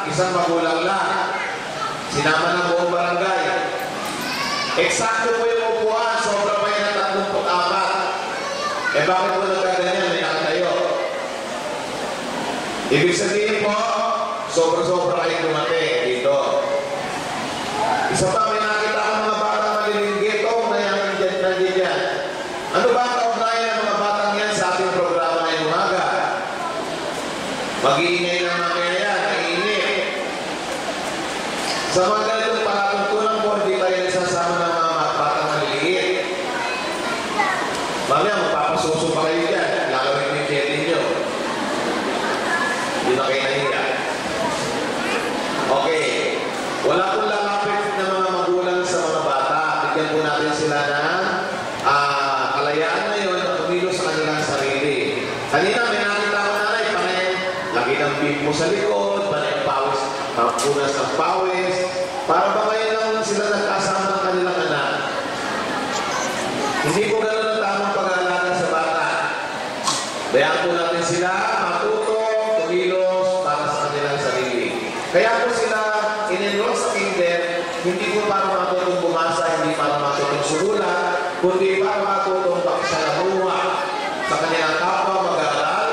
Isang magulang lang. Sinama ng buong barangay. Eksakto po yung upuan, sobra pa yun ng 34. Bakit po nagkaganyan? May nakatayo. Ibig sabihin po, sobra-sobra kayo dumating dito. Isa pa, may nakita ko mga batang malilinggit. Nandiyan yan. Ano ba ang kaugnayan ng mga batang yan sa ating programa ngayong umaga? Mag-iingay ng mga kaya yan, naiinip. Sa mga ganitong palatuntunan po, hindi tayo nagsasama ng mga batang maliliit. Mamaya, magpapasuso pa kayo dyan. Lalawin yung jet ninyo. Hindi na kayo nahiya. Okay. Wala pong lalapit na mga magulang sa mga bata. Bigyan po natin sila ng kalayaan na yun na tumilo sa kanilang sarili. Kanina, may nakita ko nanay, panay, lagi ng pimpo sa likod, panay pawis, punas ng pawis, para ba kayo lang sila nagkasama ng kanilang anak. Hindi po gano'n ang tamang pag-aalaga sa bata. Bayaan po natin sila matuto, tumilos para sa kanilang sarili. Kaya po sila in-enroll sa kinder, hindi po para matutong bumasa, hindi para matutong sumulat, kundi para matutong pakisalamuha sa kanilang kapwa mag-aaral,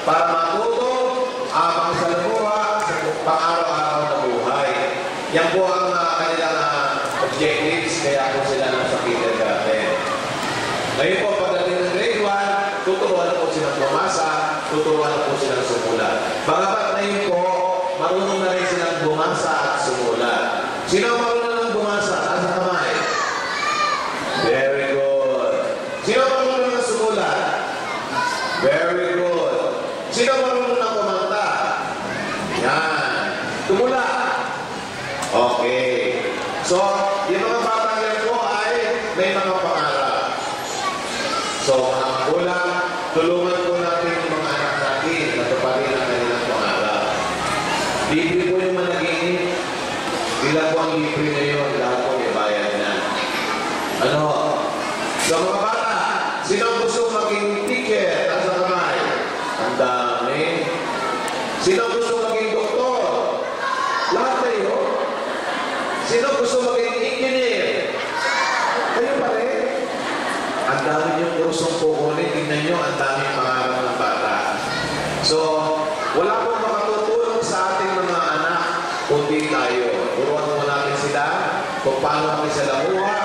para matutong pakisalamuha sa pang-araw-araw na buhay. Yan po ang kanilang objectives, kaya po sila nasa kindergarten. Ngayon po, pagdating ng grade 1, tuturuan po silang bumasa, tuturuan po silang sumulat. Pagapat na yun po, marunong na rin silang bumasa at sumulat. Sino marunong ng bumasa? Asa kamay? Very good. Sino marunong ng sumulat? Very good. Sino marunong ng kumanta? Yan. Tumula. Okay. So, yung mga batang yan po ay may mga pangarap. So, mga magulang, tulungan po natin yung mga anak natin na tuparin ang kanilang pangarap. Libre po yung managinip. Ilan po ang libre na yun, lahat po may bayan na. Ano? So mga bata, sino gusto maging ticket? Nasa kamay? Ang dami. Sino gusto maging doktor? Lahat kayo. Sino gusto maging engineer? Kayo pa rin. Ang dami niyong kursong kukunin. Tingnan niyo, ang dami pangarap ng bata. So, wala pong makatutulong sa ating mga anak kundi tayo. Turuan mo natin sila kung paano kami sila buha,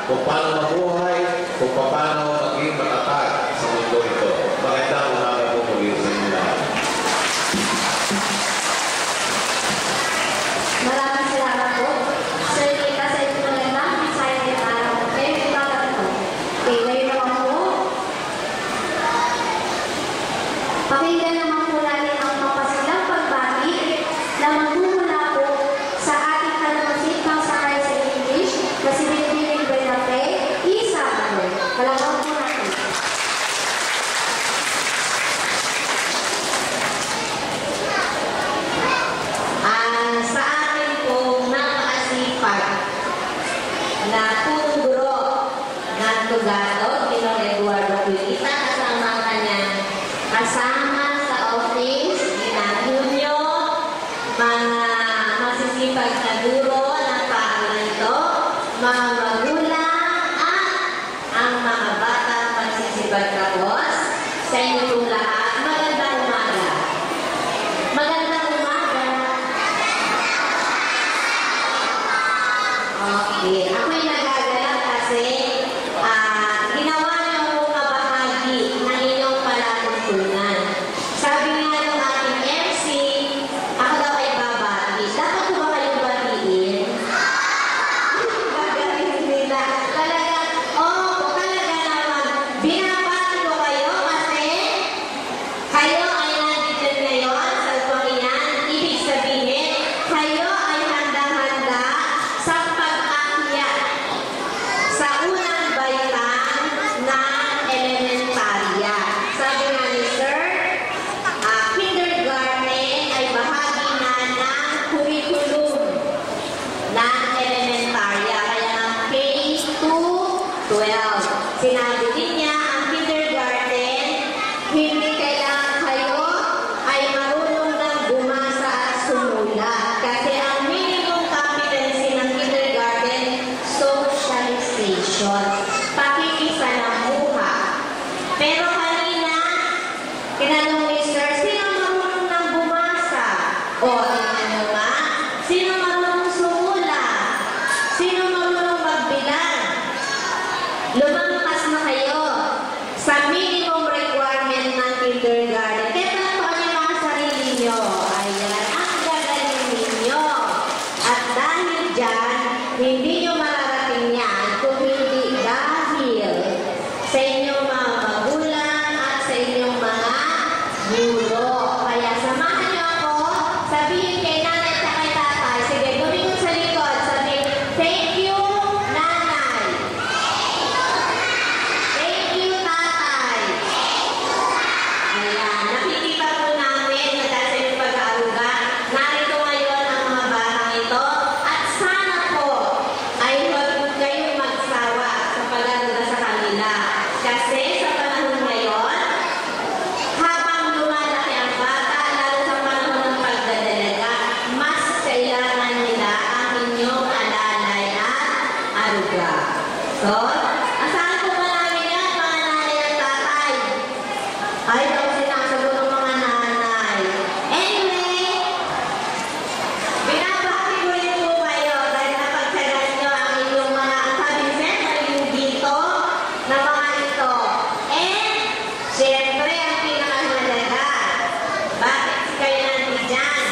kung paano mabuhay, kung paano maging matatag sa mundo ito. Magandang umaga po muli sa inyo lahat. Maraming salamat po. Sir, kita sa ito na lang, excited araw. Okay, ibagat po. Okay, ngayon naman po. Pakinggan naman po natin ang mapasilang pagbati na magmumula po sa ating kalabasit ng sakay sa English na si Bilbiling Benafe, Isa. Palakang po natin. O, tingnan nyo ba? Sino marunong sumula? Sino marunong magbilang? Lumampas na kayo sa minimum requirement ng kindergarten. Kaya tanong niyo mga sarili nyo. Ayan, ang gagaling ninyo. At dahil dyan, hindi nyo mararating yan kung hindi dahil sa inyong mga magulang at sa inyong mga guro. Kaya samahan nyo ako, sabihin kay nanay at kay tatay. Sige, gumingon sa likod. Sabihin, thank you, nanay. Thank you, tatay. Ayan, nakikita po namin na dahil sa inyong pag-aaruga, narito ngayon ang mga batang ito. At sana po ay huwag kayong magsawa sa pag-aaruga sa kanila. Kasi sa panahon ngayon, habang lumalaki ang bata, lalo sa panahon ng pagdadalaga, mas kailangan nila ang inyong alalay at aruga. So, asahan po ba namin yan, mga nanay at tatay? Ay, daw sinasagot ng mga nanay. Anyway, binabati ko rin po kayo dahil napagsagan nyo ang inyong mga sabihin yung dito na mga ito. And, siyempre, ang pinakamalaga, bakit kayo nandyan?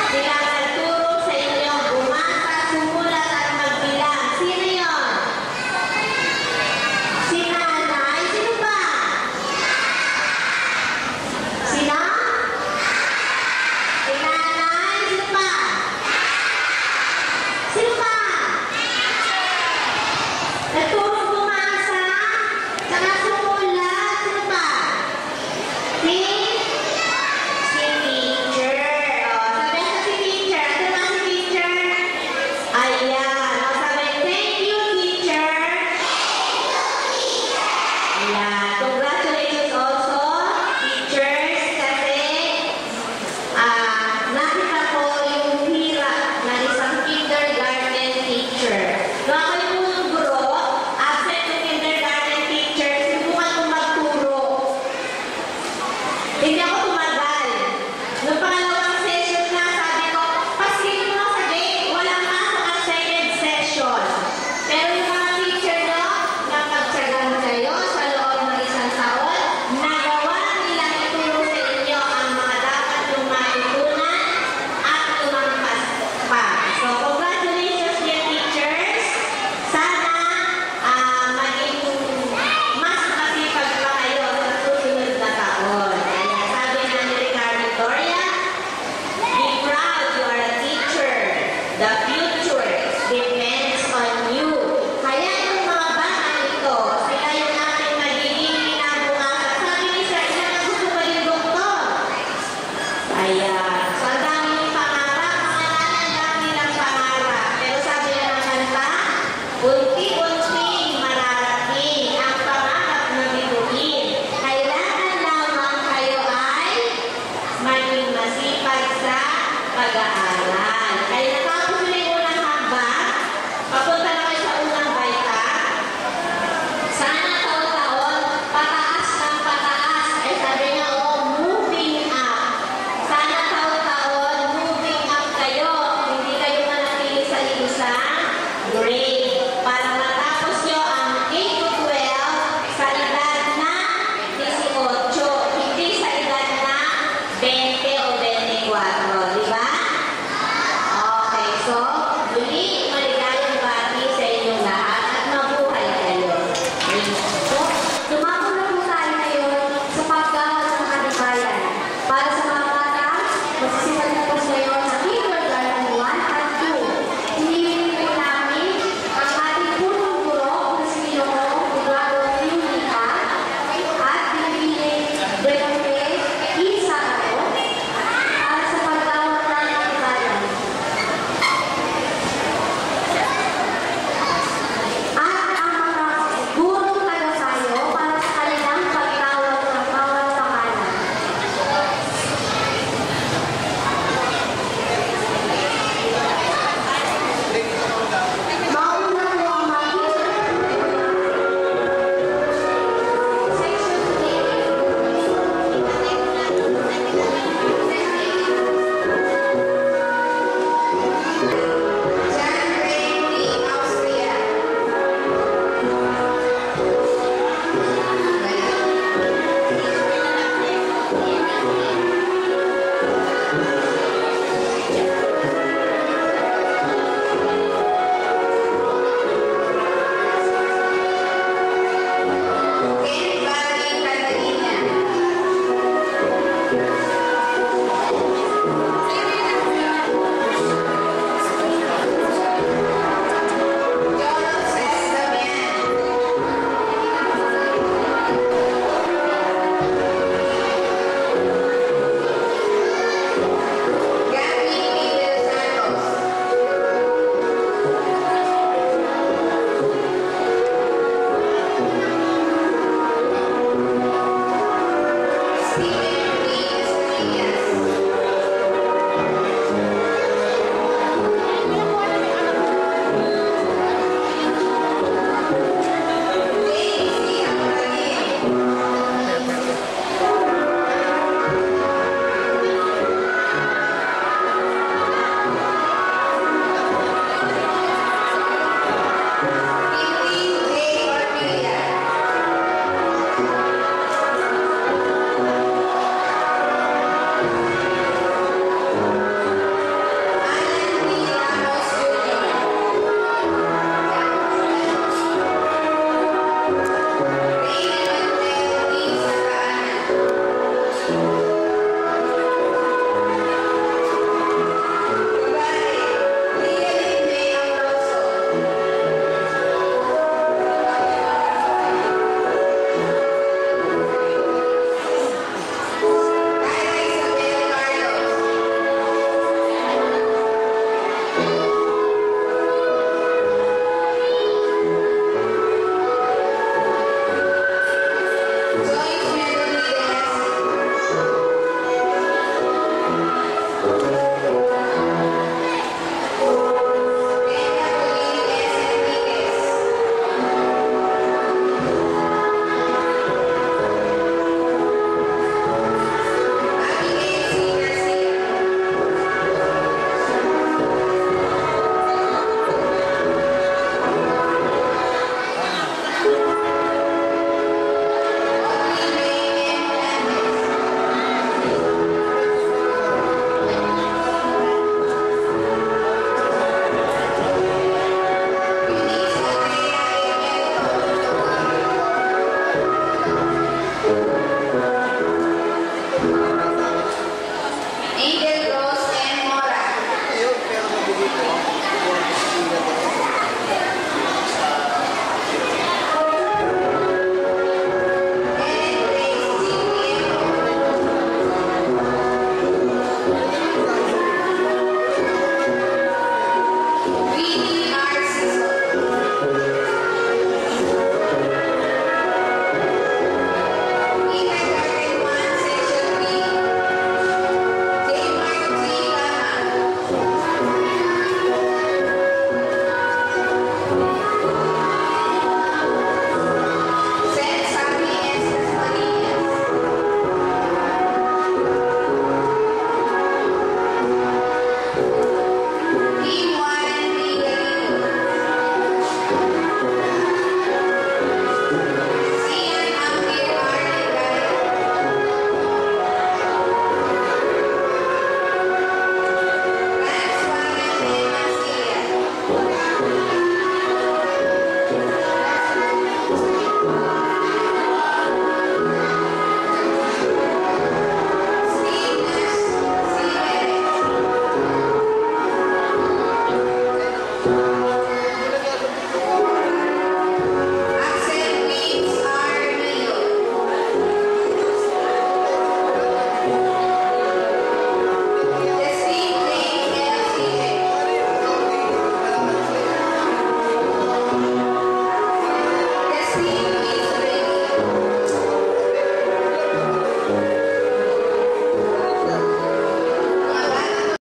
Sila nagturo sa inyo, bumasa, sumulat at magbilang. Sino yun? Si nanay? Sino ba? Sino? Si nanay? Sino ba? Sino ba? Nagturo bumasa, saka sumulat. Sino ba? Si teacher. O, sabi ko si teacher. Ano ba si teacher? Ayan. O, sabi, thank you, teacher. Ayan. Congratulations also, teachers, kasi nakita ko yung hirap na isang kindergarten teacher. Nung ako yung unang guro, absent yung kindergarten teacher, subukan ko magturo. Hindi ako tumagal. Noong pangalawang session na, sabi ko, pasin mo sa date, walang pasok ang second session. Pero yung mga teacher no, napagtsagaan kayo sa loob ng isang taon, nagawa nila ituro sa inyo ang mga dapat yung matutunan at lumampas pa. So, congratulations dear teachers. Sana maging mas masipag pa kayo sa susunod na taon. Kaya sabi nga ni Ricardo Doria, be proud you are a teacher. The